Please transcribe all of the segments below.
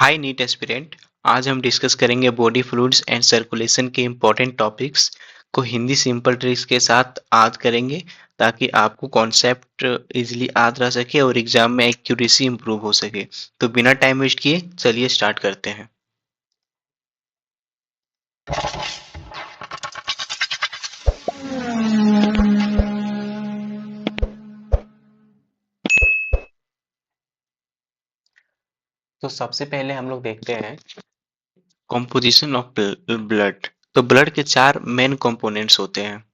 हाय NEET aspirant. आज हम discuss करेंगे बॉडी फ्लूइड्स एंड सर्कुलेशन के इम्पोर्टेंट टॉपिक्स को हिंदी सिंपल ट्रिक्स के साथ याद करेंगे ताकि आपको कॉन्सेप्ट इजीली याद रह सके और एग्जाम में एक्यूरेसी इंप्रूव हो सके। तो बिना टाइम वेस्ट किए चलिए स्टार्ट करते हैं। तो सबसे पहले हम लोग देखते हैं कॉम्पोजिशन ऑफ ब्लड। तो ब्लड के चार मेन कंपोनेंट्स होते हैं,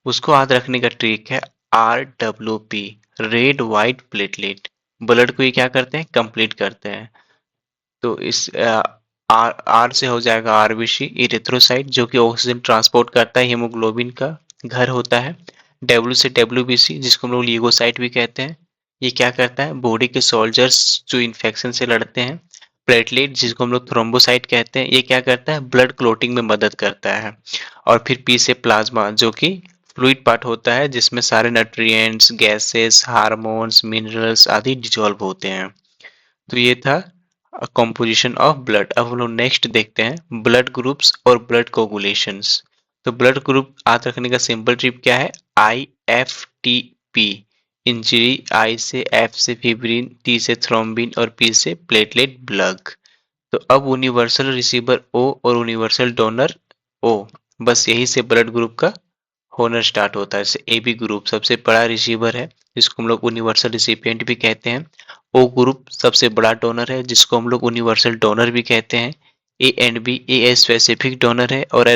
उसको याद रखने का ट्रिक है RWP, red white platelet. Blood को ये क्या करते हैं, कंप्लीट करते हैं। तो इस आर आर से हो जाएगा आरबीसी, इरिथ्रोसाइट जो कि ऑक्सीजन ट्रांसपोर्ट करता है, हीमोग्लोबिन का घर होता है। डब्ल्यू से डब्ल्यूबीसी जिसको हम लोग लीगोसाइट भी कहते हैं, ये क्या करता है, बॉडी के सोल्जर्स जो इन्फेक्शन से लड़ते हैं। प्लेटलेट जिसको हम लोग थ्रोम्बोसाइट कहते हैं, ये क्या करता है, ब्लड क्लोटिंग में मदद करता है। और फिर पी से प्लाज्मा जो कि फ्लूइड पार्ट होता है जिसमें सारे न्यूट्रिएंट्स, गैसेस, हार्मोन्स, मिनरल्स आदि डिजॉल्व होते हैं। तो ये था कॉम्पोजिशन ऑफ ब्लड। अब हम लोग नेक्स्ट देखते हैं ब्लड ग्रुप्स और ब्लड कोगुलेशंस। तो ब्लड ग्रुप याद रखने का सिंपल ट्रिक क्या है, IFTP। इंजरी, आई से एफ से फिब्रिन, टी से थ्रोम्बिन और पी से प्लेटलेट प्लग। तो अब यूनिवर्सल रिसीवर O और यूनिवर्सल डोनर O, बस यही से ब्लड ग्रुप का होना स्टार्ट होता है। जैसे ए बी ग्रुप सबसे बड़ा रिसीवर है जिसको हम लोग यूनिवर्सल रिसिपिएंट भी कहते हैं। ओ ग्रुप सबसे बड़ा डोनर है जिसको हम लोग यूनिवर्सल डोनर भी कहते हैं। A and B, A specific donor है और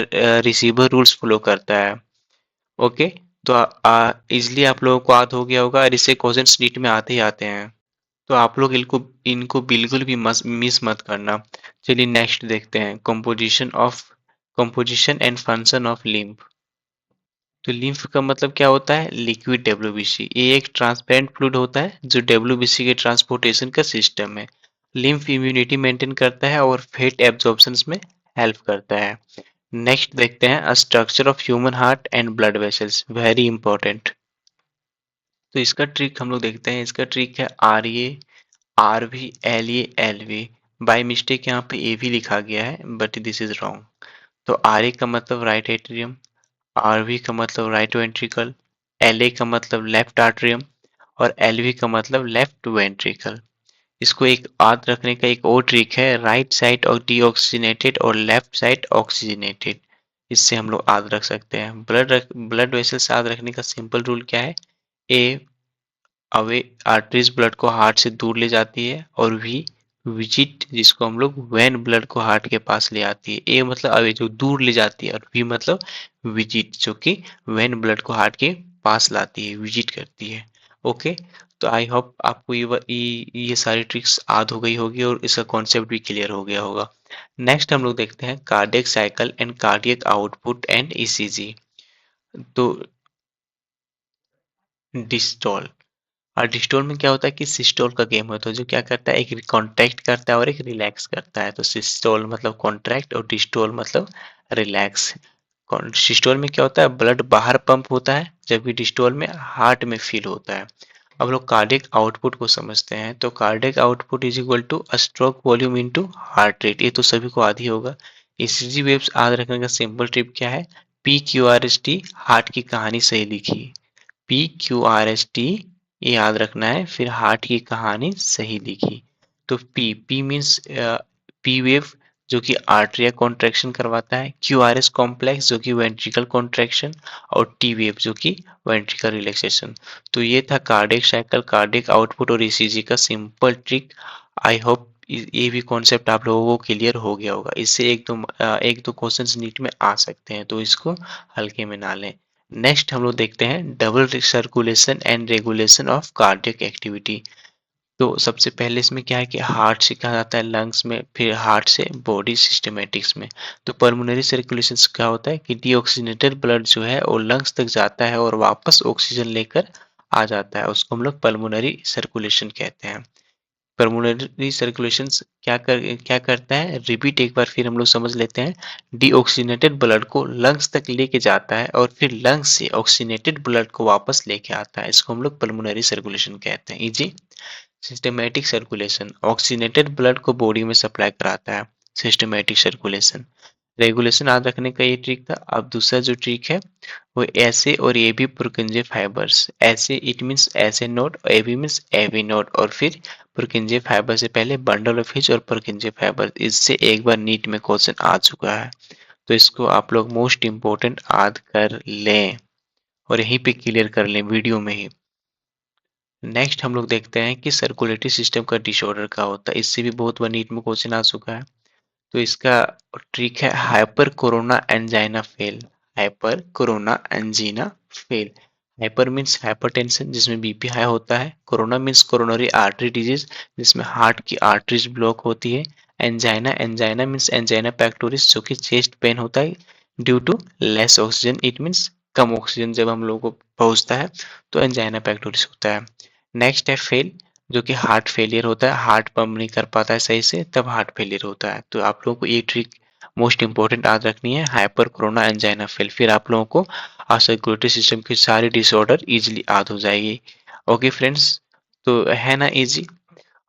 रिसीवर रूल्स फॉलो करता है। ओके, तो इजिली आप लोगों को याद हो गया होगा और इससे क्वेश्चन नीट में आते ही आते हैं। तो आप लोग इनको इनको बिल्कुल भी मिस मत करना। चलिए नेक्स्ट देखते हैं composition and function of lymph. तो लिम्फ का मतलब क्या होता है, लिक्विड डब्ल्यूबीसी। ये एक ट्रांसपेरेंट फ्लूइड होता है जो डब्ल्यूबीसी के ट्रांसपोर्टेशन का सिस्टम है। लिम्फ इम्यूनिटी मेंटेन करता है और फैट एब्जॉर्प्शन में हेल्प करता है। नेक्स्ट देखते हैं structure of human heart and blood vessels, very important. तो इसका ट्रिक हम लोग देखते हैं, इसका ट्रिक है RA RV LA LV। By mistake यहाँ पे ए भी लिखा गया है बट दिस इज रॉन्ग। तो RA का मतलब राइट एट्रियम, RV का मतलब राइट वेंट्रिकल, LA का मतलब लेफ्ट आर्टरियम और LV का मतलब लेफ्ट वेंट्रिकल। इसको एक याद रखने का एक और ट्रिक है, राइट साइड और डीऑक्सीजनेटेड और लेफ्ट साइड ऑक्सीजनेटेड। इससे हम लोग याद रख सकते हैं। ब्लड वेसल्स याद रखने का सिंपल रूल क्या है, ए अवे आर्टरीज ब्लड को हार्ट से दूर ले जाती है और वी विजिट जिसको हम लोग वेन ब्लड को हार्ट के पास ले आती है। ए मतलब अवे जो दूर ले जाती है और वी मतलब विजिट जो कि वेन ब्लड को हार्ट के पास लाती है, विजिट करती है। ओके, तो आई होप आपको ये सारी ट्रिक्स याद हो गई होगी और इसका कॉन्सेप्ट भी क्लियर हो गया होगा। नेक्स्ट हम लोग देखते हैं cardiac cycle and cardiac output and ECG. तो डिस्टॉल, और डिस्टोल में क्या होता है कि सिस्टोल का गेम होता है जो क्या करता है, एक कॉन्ट्रैक्ट करता है और एक रिलैक्स करता है। तो सिस्टोल मतलब कॉन्ट्रैक्ट और डिस्टोल मतलब रिलैक्स। सिस्टोल में क्या होता है, ब्लड बाहर पंप होता है जबकि डिस्टोल में हार्ट में फील होता है। अब लोग कार्डियक आउटपुट को समझते हैं। तो cardiac output is equal two stroke volume into heart rate, ये तो सभी को आदी होगा। ईसीजी वेव्स याद रखने का सिंपल ट्रिप क्या है, PQRST, हार्ट की कहानी सही लिखी। PQRST ये याद रखना है, फिर हार्ट की कहानी सही लिखी। तो पी मीन्स पी वेव जो कि आर्टरिया कॉन्ट्रैक्शन करवाता है, QRS कॉम्प्लेक्स जो कि वेंट्रिकल कॉन्ट्रैक्शन और टी वेव जो कि वेंट्रिकल रिलैक्सेशन। तो ये था कार्डियक साइकिल, कार्डियक आउटपुट और ईसीजी का सिंपल ट्रिक। आई होप ये भी कॉन्सेप्ट आप लोगों को क्लियर हो गया होगा। इससे एक दो क्वेश्चंस नीट में आ सकते हैं तो इसको हल्के में ना लें। नेक्स्ट हम लोग देखते हैं double circulation and regulation of cardiac activity. तो सबसे पहले इसमें क्या है कि हार्ट से कहा जाता है लंग्स में, फिर हार्ट से बॉडी सिस्टमेटिक्स में। तो पल्मोनरी सर्कुलेशन क्या होता है कि डीऑक्सीनेटेड ब्लड जो है वो लंग्स तक जाता है और वापस ऑक्सीजन लेकर आ जाता है, उसको हम लोग पल्मोनरी सर्कुलेशन कहते हैं। पल्मोनरी सर्कुलेशंस क्या करता है, रिपीट एक बार फिर हम लोग समझ लेते हैं। डीऑक्सीनेटेड ब्लड को लंग्स तक लेके जाता है और फिर लंग्स से ऑक्सीनेटेड ब्लड को वापस लेके आता है, इसको हम लोग पल्मोनरी सर्कुलेशन कहते हैं। Easy. Systematic circulation, oxygenated blood को बॉडी में सप्लाई कराता है। सिस्टमैटिक सर्कुलेशन, रेगुलेशन याद रखने का ये ट्रिक था। अब दूसरा जो ट्रिक है वो ऐसे और ए बी पुरकिंजे फाइबर्स, ऐसे इट मीन्स ऐसे node, A B means A B node, और फिर पुरकिंजे फाइबर से पहले बंडल ऑफ हिच और पुरकिंजे फाइबर, इससे एक बार नीट में क्वेश्चन आ चुका है, तो इसको आप लोग मोस्ट इम्पोर्टेंट याद कर लें और यहीं पे क्लियर कर लें वीडियो में ही। नेक्स्ट हम लोग देखते हैं कि सर्कुलेटरी सिस्टम का डिसऑर्डर क्या होता है, इससे भी बहुत बार नीट में क्वेश्चन आ चुका है। तो इसका ट्रिक है hyper corona angina fail, hyper corona angina fail. Hyper means hypertension जिसमें बीपी हाई होता है, corona means coronary artery disease जिसमें हार्ट की आर्टरीज ब्लॉक होती है, angina, angina means angina pectoris जो कि चेस्ट पेन होता है due to less oxygen, it means कम ऑक्सीजन जब हम लोगों को पहुंचता है तो एंजाइना पैक्टोरिस होता है। नेक्स्ट है फेल, जो कि हार्ट फेलियर होता है, हार्ट पंप नहीं कर पाता है सही से, तब हार्ट फेलियर होता है। तो आप लोगों को ये ट्रिक मोस्ट इंपॉर्टेंट याद रखनी है, हाइपर कोरोना एंजाइना फेल, फिर आप लोगों को सर्कुलेटरी सिस्टम की सारी डिसऑर्डर इजीली याद हो जाएगी। ओके फ्रेंड्स, तो है ना इजी?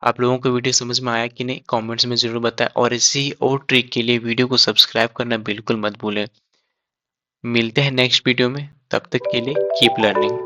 आप लोगों को वीडियो समझ में आया कि नहीं, कमेंट्स में जरूर बताएं, और इसी और ट्रिक के लिए वीडियो को सब्सक्राइब करना बिल्कुल मत भूलें। मिलते हैं नेक्स्ट वीडियो में, तब तक के लिए कीप लर्निंग।